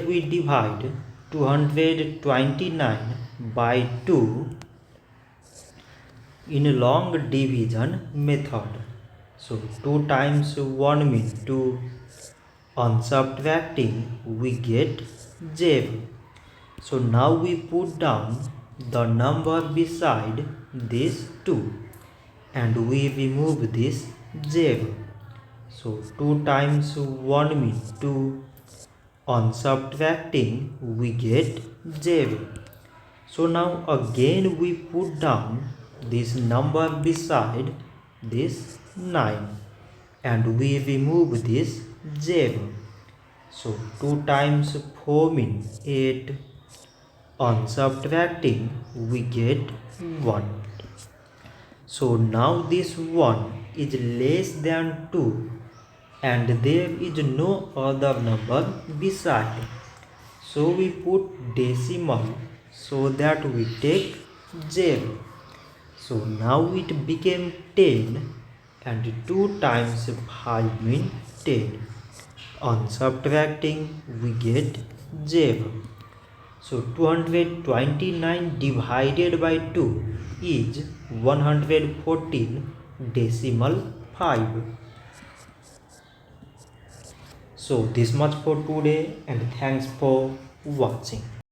we divide 229 by 2 in long division method. So 2 times 1 means 2. On subtracting we get 0. So now we put down the number beside this 2 and we remove this 0. So 2 times 1 means 2. On subtracting we get 0. So now again we put down this number beside this 9 and we remove this 0. So 2 times 4 means 8. On subtracting we get 1. So now this 1 is less than 2 and there is no other number beside. So we put decimal so that we take 0. So now it became 10 and 2 times 5 means 10. On subtracting we get 0. So 229 divided by 2 is 114 decimal 5. So this much for today and thanks for watching.